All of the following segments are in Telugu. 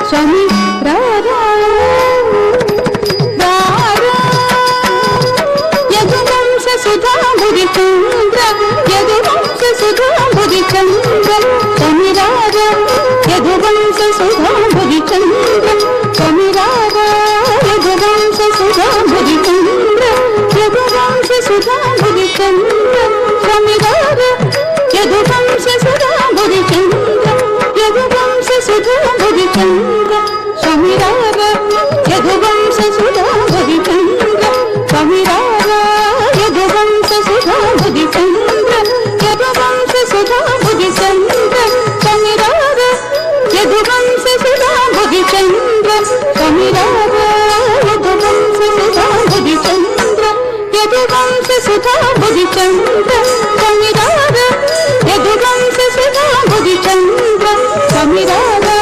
స్వామి రారా యదువంశ సుధాంబుది చంద్ర యదువంశ సుధాంబుది చంద్ర స్వామి రారా యదువంశ సుధాంబుది చంద్ర స్వామి రారా యదువంశ సుధాంబుది చంద్ర యదువంశ సుధాంబుది చంద్ర స్వామి రారా యదువంశ సుధాంబుది చంద్ర యదువంశ సుధాంబుది చంద్ర స్వామి రారా యదువంశ సుధాంబుది చంద్ర స్వామి రారా యదువంశ సుధాంబుది చంద్ర యదువంశ సుధాంబుది చంద్ర స్వామి రారా యదువంశ సుధాంబుది చంద్ర స్వామి రారా యదువంశ సుధాంబుది చంద్ర యదువంశ సుధాంబుది చంద్ర స్వామి రారా యదువంశ సుధాంబుది చంద్ర స్వామి రారా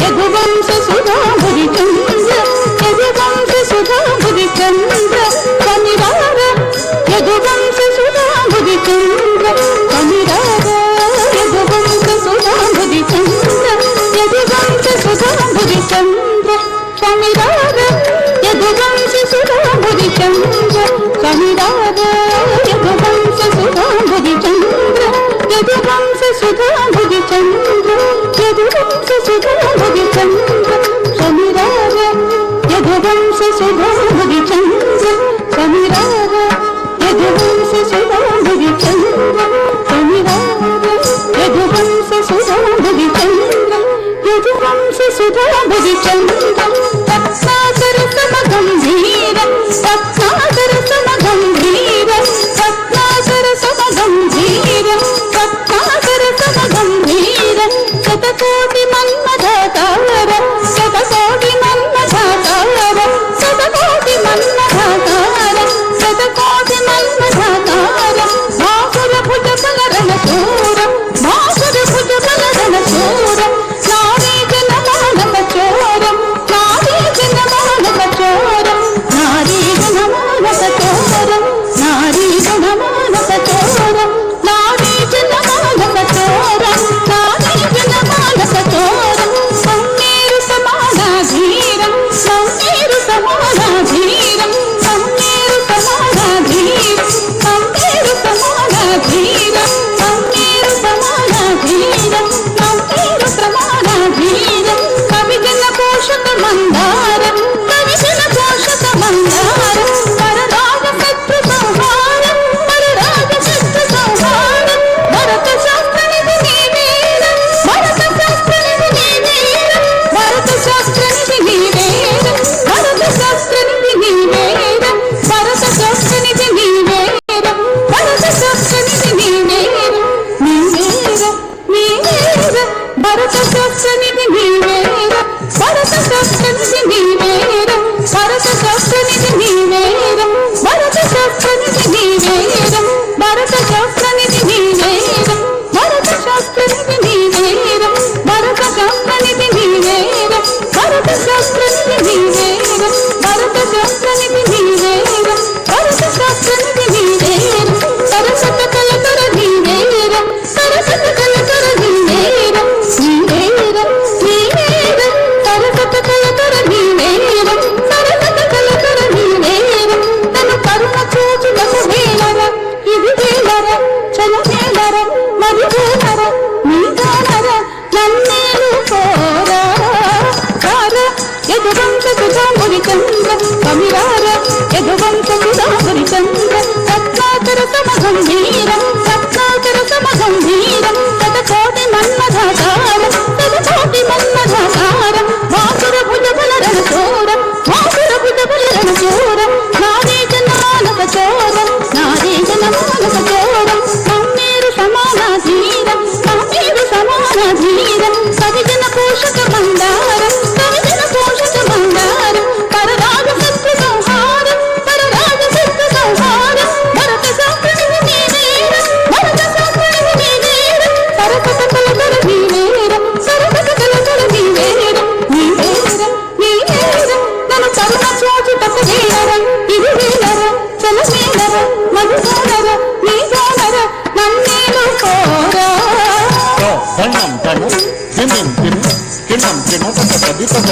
యదువంశ సుధాంబుది చంద్ర యదువంశ సుధాంబుది చంద్ర స్వామి రారా యదువంశ సుధాంబుది చంద్ర స్వామి రారా యదువంశ సుధాంబుది చంద్ర యదువంశ సుధాంబుది చంద్ర స్వామి రారా యదువంశ సుధాంబుది చంద్ర స్వామి రారా యదువంశ సుధాంబుది చంద్ర యదువంశ సుధాంబుది చంద్ర యదువంశ సుధాంబుది చంద్ర స్వామి రారా యదువంశ సుధాంబుది చంద్ర స్వామి రారా యదువంశ సుధాంబుది చంద్ర స్వామి రారా యదువంశ సుధాంబుది చంద్ర యదువంశ సుధాంబుది చంద్ర రత్నాకర సమగంభీర రత్నాకర సమగంభీర రత్నాకర సమగంభీర రత్నాకర సమగంభీర శతకోటి మన్మథాకార శతకోటి మన్మథాకార శతకోటి మన్మథాకార శతకోటి మన్మథాకార భాసుర భుజ బలరణ శూర భాసుర భుజ బలరణ శూర నారీ జన మానవ చోరం నారీ జన మానవ చోరం నారీ జన మానవ చోరం నారీ జన మానవ చోరం నారీ జన మానవ చోరం నారీ జన మానవ చోరం సౌమేరు సమానాధీరం సౌమేరు సమానాధీరం సౌమేరు సమానాధీరం సౌమేరు సమానాధీరం సౌమేరు సమానాధీరం సౌమేరు సమానాధీరం కవిజన పోషక మందారం కవిజన పోషక మందారం పరరాగ శత్రు సంహారం పరరాగ శత్రు సంహారం భరత శాస్త్రనిధి నీవేరం భరత శాస్త్రనిధి నీవేరం భరత శాస్త్రనిధి నీవేరం భరత శాస్త్రనిధి నీవేరం భరత శాస్త్రనిధి నీవేరం భరత శాస్త్రనిధి నీవేరం నీవేరం నీవేరం భరత శాస్త్రనిధి నీవేరం భరత శాస్త్రనిధి నీవేరం భరత శాస్త్రనిధి నీవేరం భరత శాస్త్రనిధి నీవేరం భరత శాస్త్రనిధి నీవేరం భరత శాస్త్రనిధి నీవేరం భరత శాస్త్రనిధి నీవేరం భరత శాస్త్రనిధి నీవేరం భరత శాస్త్రనిధి నీవేరం భరత శాస్త్రనిధి నీవేరం సరస్వత కలకర నీవేరం సరస్వత కలకర నీవేరం నీవేరం నీవేరం సరస్వత కలకర నీవేరం సరస్వత కలకర నీవేరం తను కరుణ చూచుటకు వేలర ఇది వేలర చల వేలర మరి వేలర నీదానర నన్నేలు కోరా కార యదువంశ సుధాంబుది చంద్ర కవిరార యదువంశ సుధాంబుది చంద్ర రత్నాకర సమగంభీరం రత్నాకర సమగంభీరం శతకోటి మన్మథాకార శతకోటి మన్మథాకార భాసుర భుజ బలరణ చోర భాసుర భుజ బలరణ చోర నారీ జన మానవ చోరం నారీ జన మానవ చోరం సౌమేరు సమానాధీరం సౌమేరు సమానాధీరం కవిజన పోషక మందారం కవిజన పోషక మందారం పరరాగ శత్రు సంహారం పరరాగ శత్రు సంహారం భరత శాస్త్రనిధి నీవేరం భరత శాస్త్రనిధి నీవేరం సరస్వత కలకర నీవేరం సరస్వత కలకర నీవేరం నీవేరం నీవేరం నన్ను కరుణ చూచుటకు వేలర ఇది వేలర చల వేలర మధుగానర నీగానర నన్నేలు కోరా దండం దండం దినం దినం దినం దినం Gim